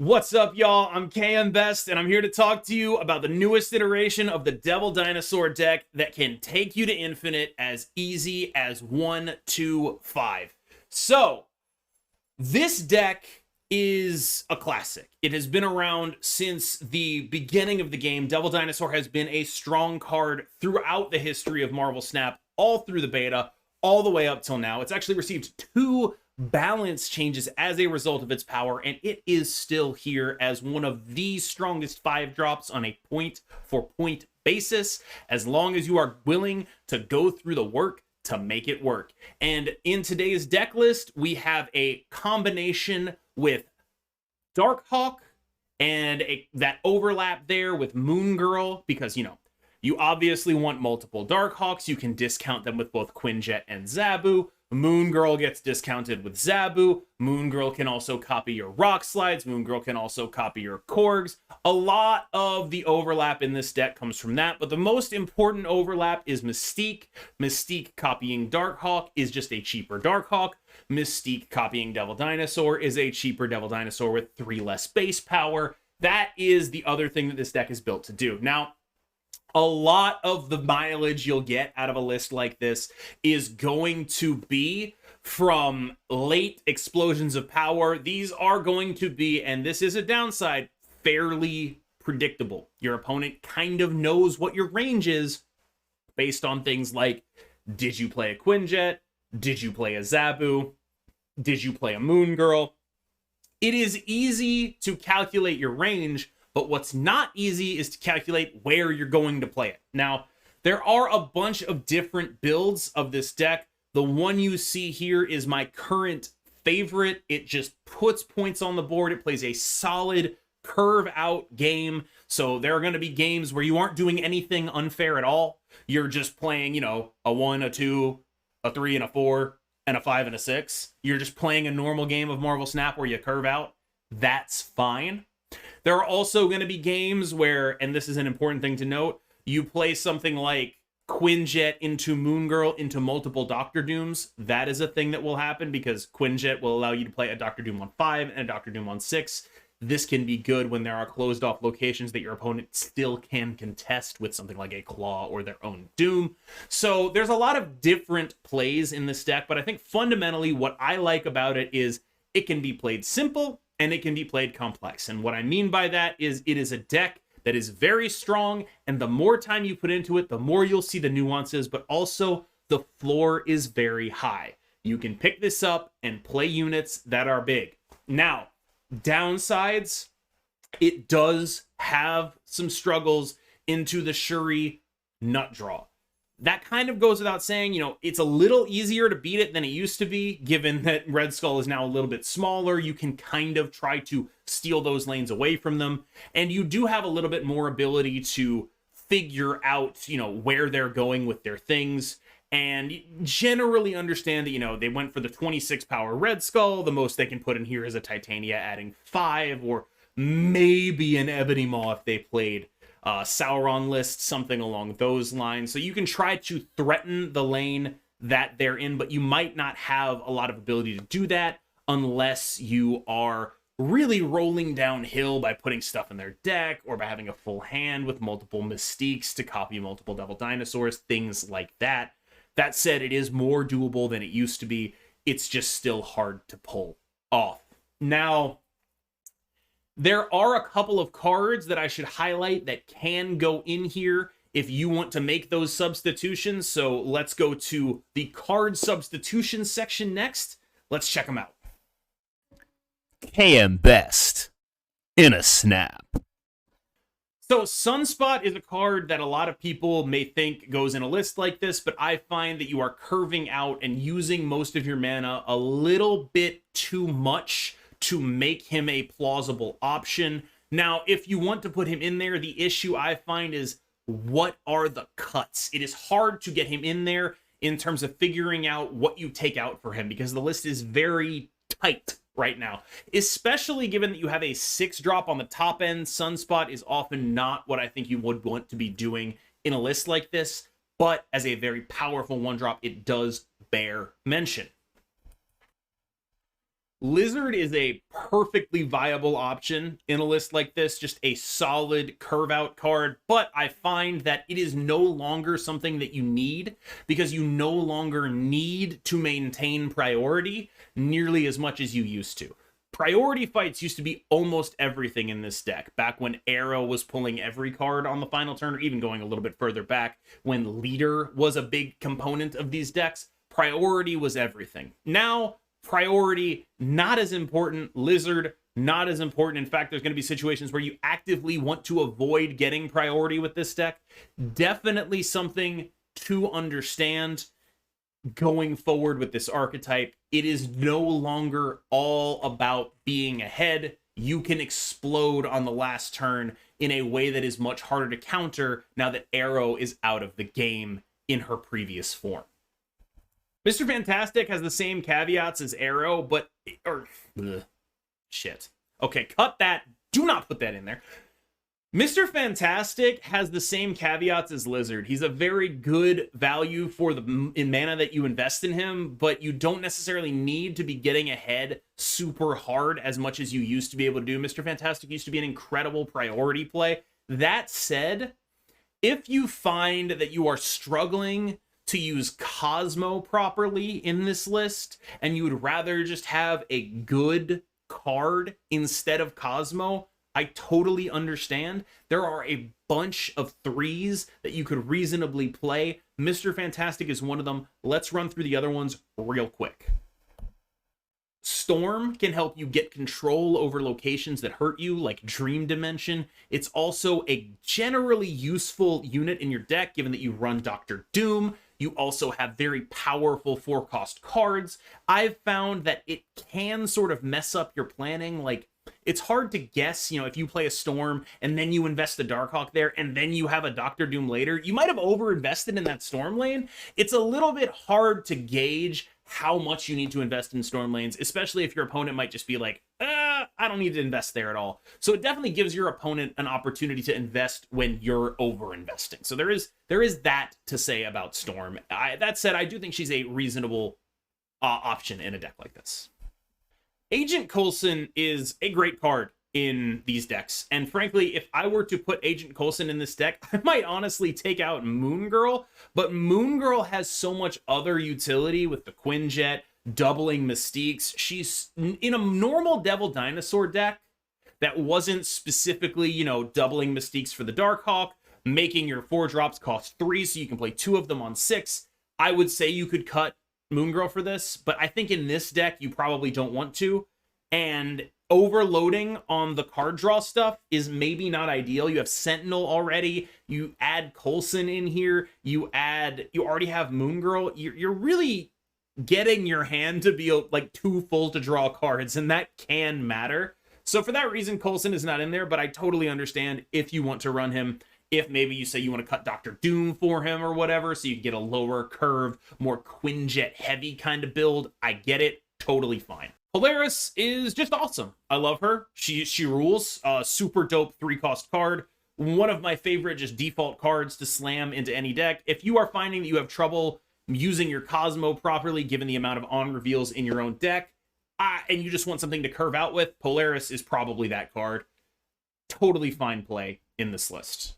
What's up, y'all? I'm KM Best, and I'm here to talk to you about the newest iteration of the Devil Dinosaur deck that can take you to infinite as easy as 1, 2, 5. So, this deck is a classic. It has been around since the beginning of the game. Devil Dinosaur has been a strong card throughout the history of Marvel Snap, all through the beta, all the way up till now. It's actually received 2 balance changes as a result of its power, and it is still here as one of the strongest 5-drops on a point-for-point basis, as long as you are willing to go through the work to make it work. And in today's deck list, we have a combination with Darkhawk and that overlap there with Moon Girl, because, you know, you obviously want multiple Darkhawks. You can discount them with both Quinjet and Zabu. Moon Girl gets discounted with Zabu. Moon Girl can also copy your Rockslides. Moon Girl can also copy your Korgs. A lot of the overlap in this deck comes from that, but the most important overlap is Mystique. Mystique copying Darkhawk is just a cheaper Darkhawk. Mystique copying Devil Dinosaur is a cheaper Devil Dinosaur with 3 less base power. That is the other thing that this deck is built to do. Now, a lot of the mileage you'll get out of a list like this is going to be from late explosions of power. These are going to be, and this is a downside, fairly predictable. Your opponent kind of knows what your range is based on things like, did you play a Quinjet? Did you play a Zabu? Did you play a Moon Girl? It is easy to calculate your range, but what's not easy is to calculate where you're going to play it. Now, there are a bunch of different builds of this deck. The one you see here is my current favorite. It just puts points on the board. It plays a solid curve out game. So there are going to be games where you aren't doing anything unfair at all. You're just playing, you know, a 1, a 2, a 3, and a 4, and a 5, and a 6. You're just playing a normal game of Marvel Snap where you curve out. That's fine. There are also going to be games where, and this is an important thing to note, you play something like Quinjet into Moon Girl into multiple Doctor Dooms. That is a thing that will happen because Quinjet will allow you to play a Doctor Doom on 5 and a Doctor Doom on 6. This can be good when there are closed off locations that your opponent still can contest with something like a Claw or their own Doom. So there's a lot of different plays in this deck, but I think fundamentally what I like about it is it can be played simple and it can be played complex. And what I mean by that is it is a deck that is very strong, and the more time you put into it, the more you'll see the nuances, but also the floor is very high. You can pick this up and play units that are big. Now, downsides, it does have some struggles into the Shuri nut draw. That kind of goes without saying. You know, it's a little easier to beat it than it used to be, given that Red Skull is now a little bit smaller. You can kind of try to steal those lanes away from them, and you do have a little bit more ability to figure out, you know, where they're going with their things, and generally understand that, you know, they went for the 26 power Red Skull. The most they can put in here is a Titania adding 5, or maybe an Ebony Maw if they played Sauron list, something along those lines. So you can try to threaten the lane that they're in, but you might not have a lot of ability to do that unless you are really rolling downhill by putting stuff in their deck or by having a full hand with multiple Mystiques to copy multiple Devil Dinosaurs, things like that. That said, it is more doable than it used to be. It's just still hard to pull off. Now, there are a couple of cards that I should highlight that can go in here if you want to make those substitutions. So let's go to the card substitution section next. Let's check them out. KM Best in a snap. So Sunspot is a card that a lot of people may think goes in a list like this, but I find that you are curving out and using most of your mana a little bit too much to make him a plausible option. Now, if you want to put him in there, the issue I find is, what are the cuts? It is hard to get him in there in terms of figuring out what you take out for him, because the list is very tight right now, especially given that you have a 6-drop on the top end. Sunspot is often not what I think you would want to be doing in a list like this, but as a very powerful 1-drop, it does bear mention. Lizard is a perfectly viable option in a list like this, just a solid curve out card, but I find that it is no longer something that you need because you no longer need to maintain priority nearly as much as you used to. Priority fights used to be almost everything in this deck, back when Arrow was pulling every card on the final turn, or even going a little bit further back when Leader was a big component of these decks. Priority was everything. Now, priority, not as important. Lizard, not as important. In fact, there's going to be situations where you actively want to avoid getting priority with this deck. Definitely something to understand going forward with this archetype. It is no longer all about being ahead. You can explode on the last turn in a way that is much harder to counter now that Arrow is out of the game in her previous form. Mr. Fantastic has the same caveats as Arrow, but... shit. Okay, cut that. Do not put that in there. Mr. Fantastic has the same caveats as Lizard. He's a very good value for the mana that you invest in him, but you don't necessarily need to be getting ahead super hard as much as you used to be able to do. Mr. Fantastic used to be an incredible priority play. That said, if you find that you are struggling to use Cosmo properly in this list, and you would rather just have a good card instead of Cosmo, I totally understand. There are a bunch of threes that you could reasonably play. Mr. Fantastic is one of them. Let's run through the other ones real quick. Storm can help you get control over locations that hurt you, like Dream Dimension. It's also a generally useful unit in your deck, given that you run Dr. Doom. You also have very powerful 4-cost cards. I've found that it can sort of mess up your planning. Like, it's hard to guess, if you play a Storm and then you invest a Darkhawk there and then you have a Dr. Doom later, you might have over-invested in that Storm lane. It's a little bit hard to gauge how much you need to invest in Storm lanes, especially if your opponent might just be like, I don't need to invest there at all. So it definitely gives your opponent an opportunity to invest when you're over-investing. So there is that to say about Storm. That said, I do think she's a reasonable option in a deck like this. Agent Coulson is a great card in these decks. And frankly, if I were to put Agent Coulson in this deck, I might honestly take out Moon Girl. But Moon Girl has so much other utility with the Quinjet, doubling Mystiques. She's in a normal Devil Dinosaur deck that wasn't specifically, doubling Mystiques for the Darkhawk, making your 4-drops cost 3 so you can play 2 of them on 6. I would say you could cut Moon Girl for this, but I think in this deck you probably don't want to. And overloading on the card draw stuff is maybe not ideal. You have Sentinel already. You add Coulson in here. You already have Moon Girl. You're really getting your hand to be like too full to draw cards, and that can matter. So for that reason, Coulson is not in there, but I totally understand if you want to run him. If maybe you say you want to cut Dr. Doom for him or whatever, so you get a lower curve, more Quinjet heavy kind of build, I get it. Totally fine. Polaris is just awesome. I love her. She rules. Super dope 3-cost card. One of my favorite just default cards to slam into any deck. If you are finding that you have trouble using your Cosmo properly, given the amount of on-reveals in your own deck, and you just want something to curve out with, Polaris is probably that card. Totally fine play in this list.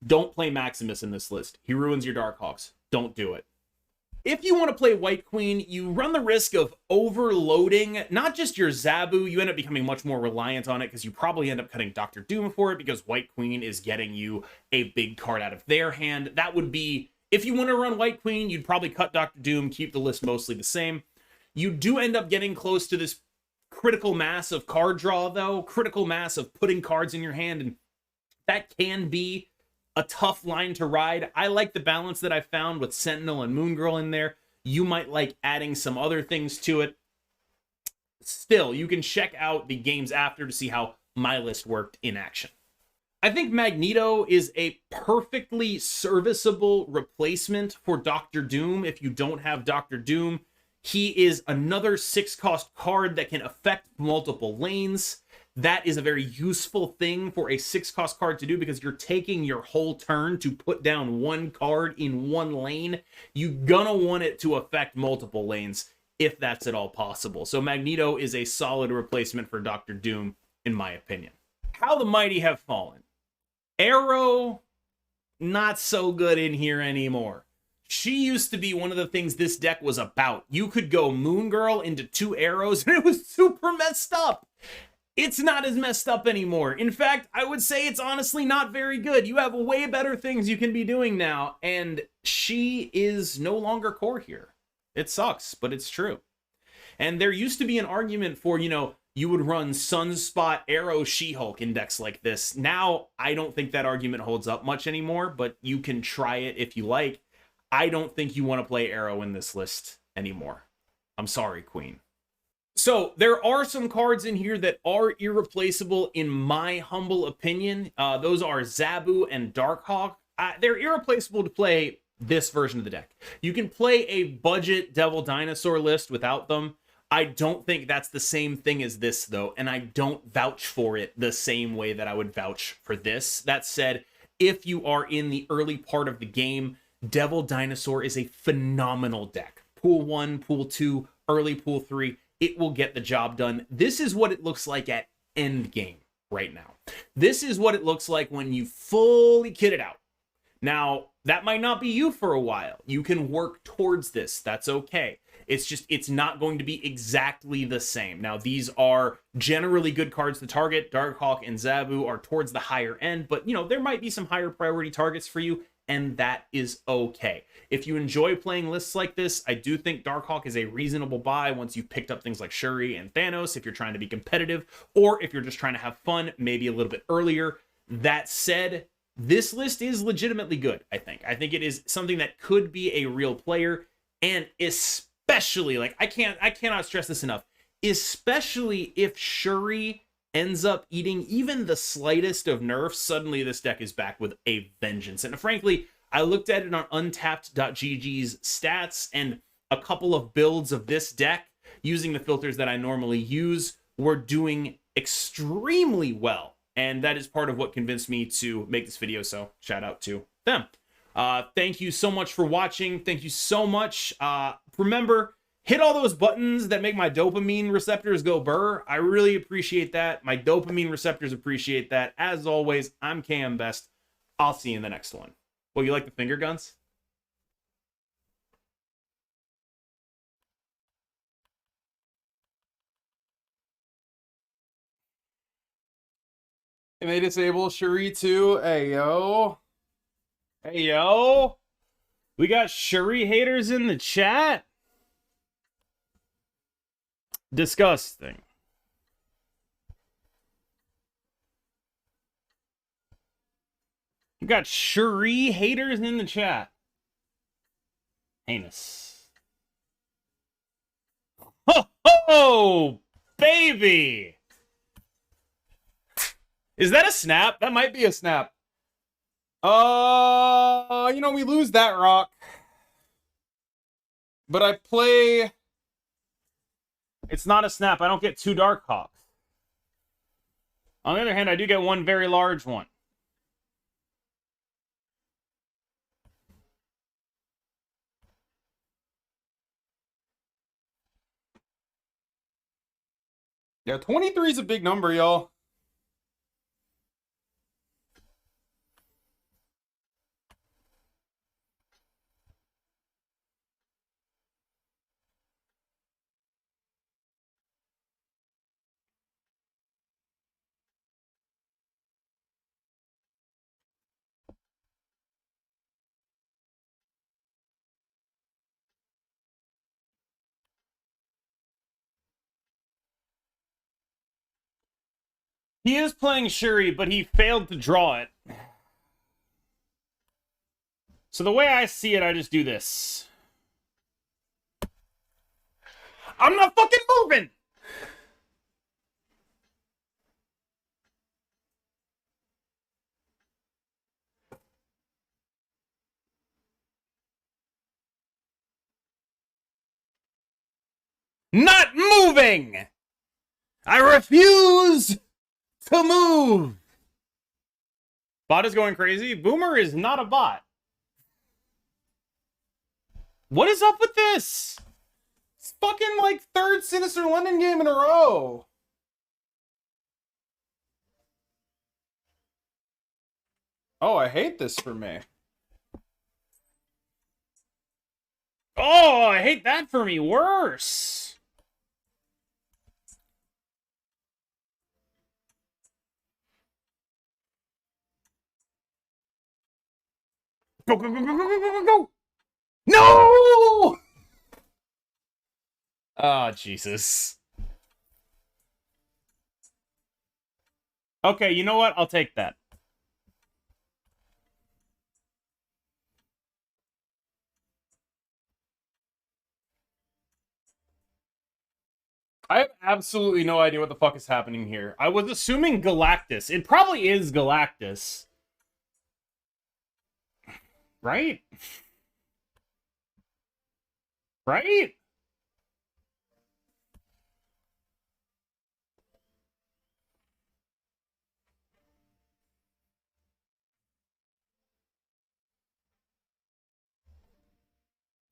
Don't play Maximus in this list. He ruins your Darkhawks. Don't do it. If you want to play White Queen, you run the risk of overloading not just your Zabu. You end up becoming much more reliant on it because you probably end up cutting Dr. Doom for it because White Queen is getting you a big card out of their hand. That would be, if you want to run White Queen, you'd probably cut Dr. Doom, keep the list mostly the same. You do end up getting close to this critical mass of card draw, though. Critical mass of putting cards in your hand, and that can be a tough line to ride. I like the balance that I found with Sentinel and Moon Girl in there. You might like adding some other things to it. Still, you can check out the games after to see how my list worked in action. I think Magneto is a perfectly serviceable replacement for Dr. Doom if you don't have Dr. Doom. He is another 6-cost card that can affect multiple lanes. That is a very useful thing for a 6-cost card to do because you're taking your whole turn to put down one card in one lane. You're gonna want it to affect multiple lanes. if that's at all possible. So Magneto is a solid replacement for Doctor Doom, in my opinion. How the mighty have fallen. Arrow, not so good in here anymore. She used to be one of the things this deck was about. You could go Moon Girl into 2 arrows, and it was super messed up. It's not as messed up anymore. In fact, I would say it's honestly not very good. You have way better things you can be doing now, and she is no longer core here. It sucks, but it's true. And there used to be an argument for, you know, you would run Sunspot, Arrow, She-Hulk in decks like this. Now, I don't think that argument holds up much anymore, but you can try it if you like. I don't think you want to play Arrow in this list anymore. I'm sorry, Queen. So, there are some cards in here that are irreplaceable in my humble opinion. Those are Zabu and Darkhawk. They're irreplaceable to play this version of the deck. You can play a budget Devil Dinosaur list without them. I don't think that's the same thing as this, though, and I don't vouch for it the same way that I would vouch for this. That said, if you are in the early part of the game, Devil Dinosaur is a phenomenal deck. Pool 1, Pool 2, early Pool 3, it will get the job done. This is what it looks like at endgame right now. This is what it looks like when you fully kit it out. Now, that might not be you for a while. You can work towards this. That's okay. It's just, it's not going to be exactly the same. Now, these are generally good cards to target. Darkhawk and Zabu are towards the higher end, but, you know, there might be some higher priority targets for you, and that is okay. If you enjoy playing lists like this, I do think Darkhawk is a reasonable buy once you've picked up things like Shuri and Thanos, if you're trying to be competitive, or if you're just trying to have fun, maybe a little bit earlier. That said, this list is legitimately good, I think. I think it is something that could be a real player, and especially, like, I cannot stress this enough, especially if Shuri ends up eating even the slightest of nerfs, suddenly this deck is back with a vengeance. And frankly, I looked at it on untapped.gg's stats, and a couple of builds of this deck, using the filters that I normally use, were doing extremely well. And that is part of what convinced me to make this video, so shout out to them. Thank you so much for watching. Thank you so much. Remember, hit all those buttons that make my dopamine receptors go burr. I really appreciate that. My dopamine receptors appreciate that. As always, I'm KM Best. I'll see you in the next one. Well, you like the finger guns? And they disable Shuri too. Hey, yo. Hey, yo. We got Shuri haters in the chat? Disgusting. We got Shuri haters in the chat. Heinous. Ho, ho, baby! Is that a snap? That might be a snap. You know, we lose that rock. But I play... It's not a snap. I don't get 2 Darkhawks. On the other hand, I do get 1 very large one. Yeah, 23 is a big number, y'all. He is playing Shuri, but he failed to draw it. So the way I see it, I just do this. I'm not fucking moving! Not moving! I refuse to move! Bot is going crazy. Boomer is not a bot. What is up with this? fucking, like, third Sinister London game in a row. Oh, I hate this for me. Oh, I hate that for me. Worse. Go, go, go, go, go, go, go, go. No! Oh, Jesus. Okay, you know what? I'll take that. I have absolutely no idea what the fuck is happening here. I was assuming Galactus. It probably is Galactus. Right? Right?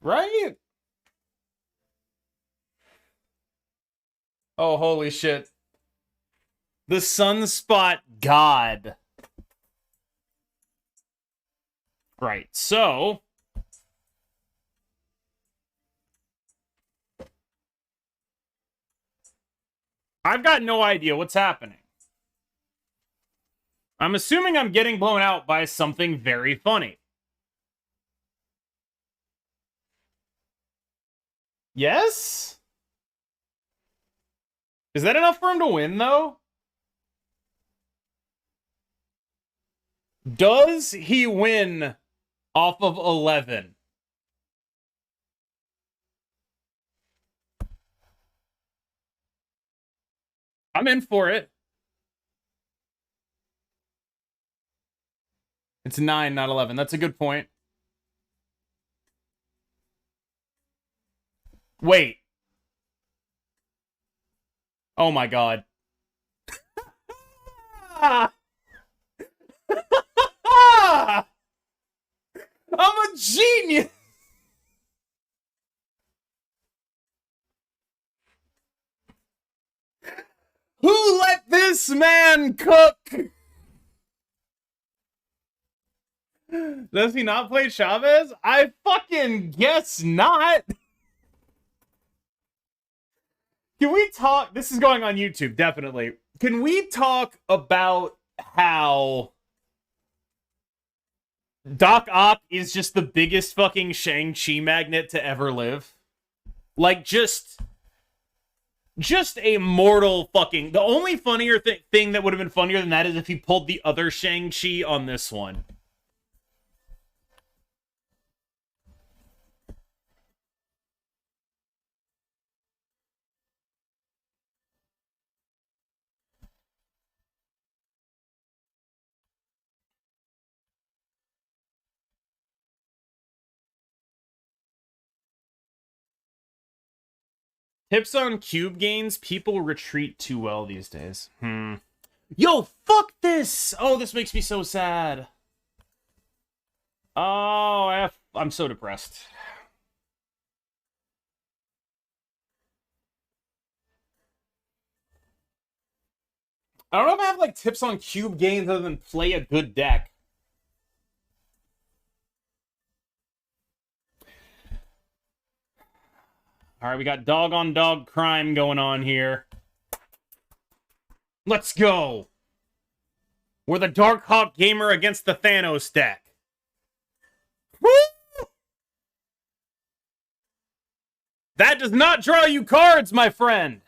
Right? Oh, holy shit. The Sunspot God. Right, so... I've got no idea what's happening. I'm assuming I'm getting blown out by something very funny. Yes? Is that enough for him to win, though? Does he win off of 11? I'm in for it. It's 9, not 11. That's a good point. Wait. Oh my god. I'm a genius! Who let this man cook? Does he not play Chavez? I fucking guess not. Can we talk? This is going on YouTube, definitely. Can we talk about how Doc Ock is just the biggest fucking Shang-Chi magnet to ever live? Like, just a mortal fucking... The only funnier thing that would have been funnier than that is if he pulled the other Shang-Chi on this one. Tips on cube gains. People retreat too well these days. Yo, fuck this! Oh, this makes me so sad. Oh, I'm so depressed. I don't know if I have, like, tips on cube gains other than play a good deck. All right, we got dog-on-dog crime going on here. Let's go! We're the Darkhawk gamer against the Thanos deck. Woo! That does not draw you cards, my friend!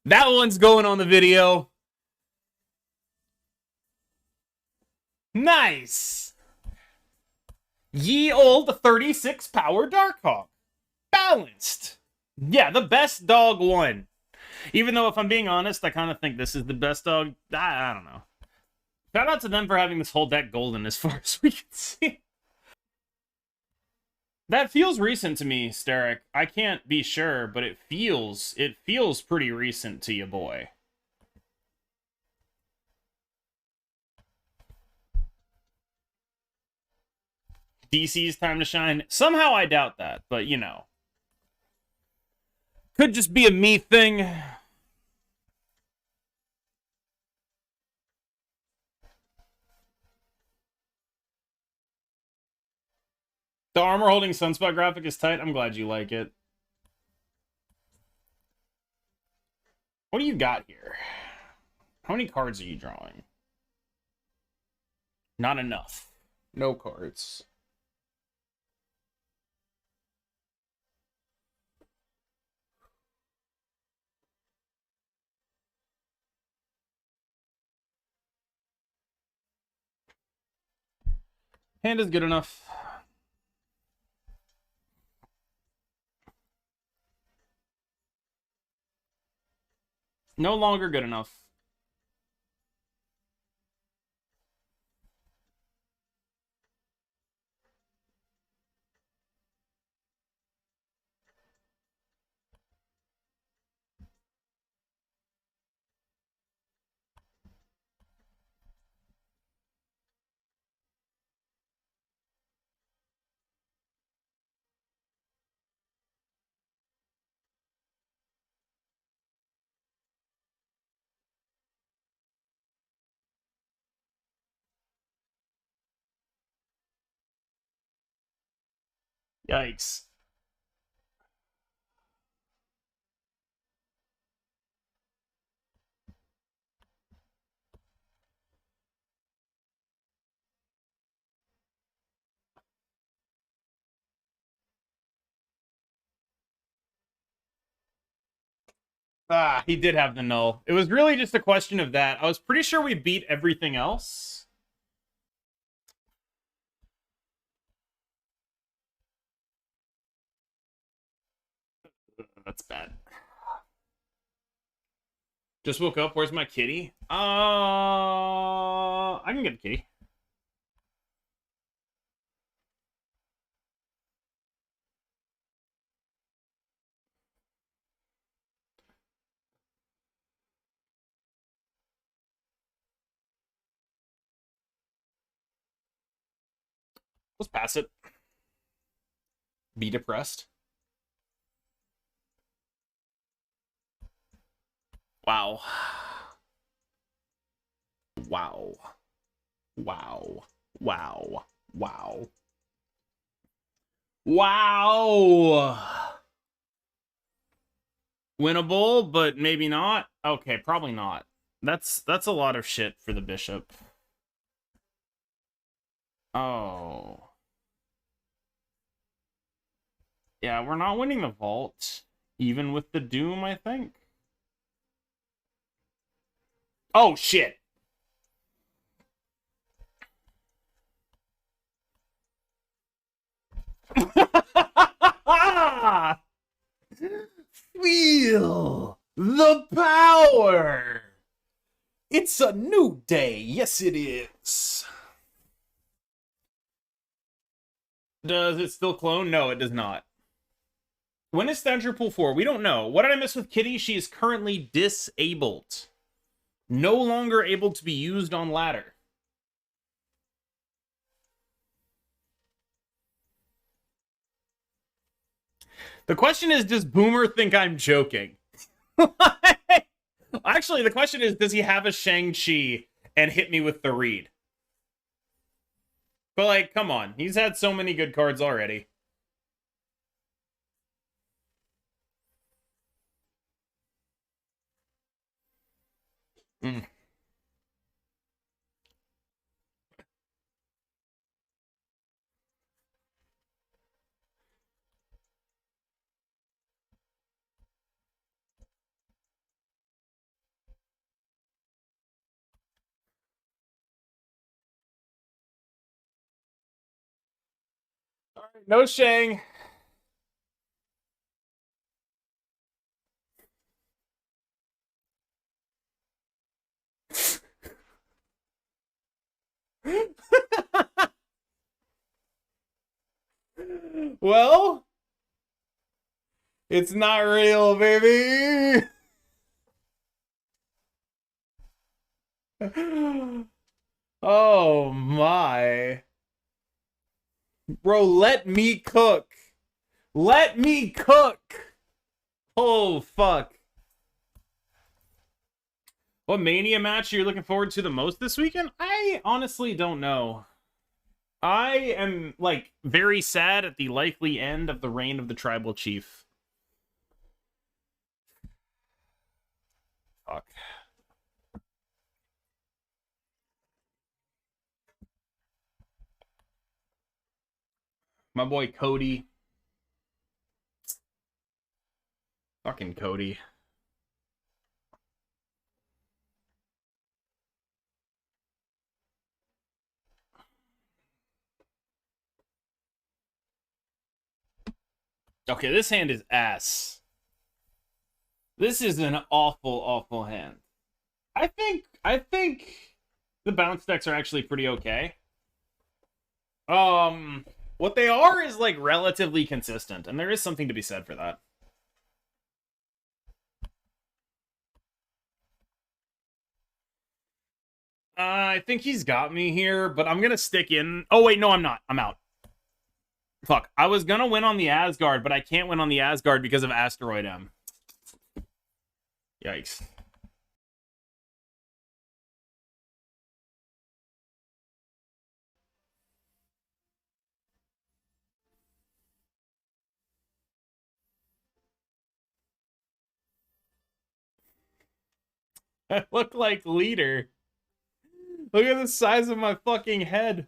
That one's going on the video. Nice. Ye old 36 power Darkhawk. Balanced. Yeah, the best dog won. Even though, if I'm being honest, I kind of think this is the best dog. I don't know. Shout out to them for having this whole deck golden as far as we can see. That feels recent to me, Steric. I can't be sure, but it feels pretty recent to you, boy. DC's time to shine. Somehow I doubt that, but you know. Could just be a me thing. The armor holding Sunspot graphic is tight. I'm glad you like it. What do you got here? How many cards are you drawing? Not enough. No cards. Hand is good enough. No longer good enough. Yikes. Ah, he did have the null. It was really just a question of that. I was pretty sure we beat everything else. That's bad. Just woke up. Where's my kitty? I can get a kitty. Let's pass it. Be depressed. Wow. Wow. Wow. Wow. Wow. Wow. Winnable, but maybe not. Okay, probably not. That's a lot of shit for the bishop. Oh. Yeah, we're not winning the vault, even with the doom, I think. Oh, shit. Feel the power. It's a new day. Yes, it is. Does it still clone? No, it does not. When is Thunder Pool 4? We don't know. What did I miss with Kitty? She is currently disabled. No longer able to be used on ladder. The question is, does Boomer think I'm joking? Actually, the question is, does he have a Shang-Chi and hit me with the read? But, like, come on. He's had so many good cards already. Mm. All right, no Shang. Well, it's not real, baby. Oh my. Bro, let me cook. Let me cook. Oh, fuck. What Mania match are you looking forward to the most this weekend? I honestly don't know. I am, like, very sad at the likely end of the reign of the Tribal Chief. Fuck. My boy Cody. Fucking Cody. Okay, this hand is ass. This is an awful, awful hand. I think the bounce decks are actually pretty okay. What they are is like relatively consistent, and there is something to be said for that. I think he's got me here, but I'm gonna stick in. Oh wait, no, I'm not. I'm out. Fuck. I was gonna win on the Asgard, but I can't win on the Asgard because of Asteroid M. Yikes. I look like leader. Look at the size of my fucking head.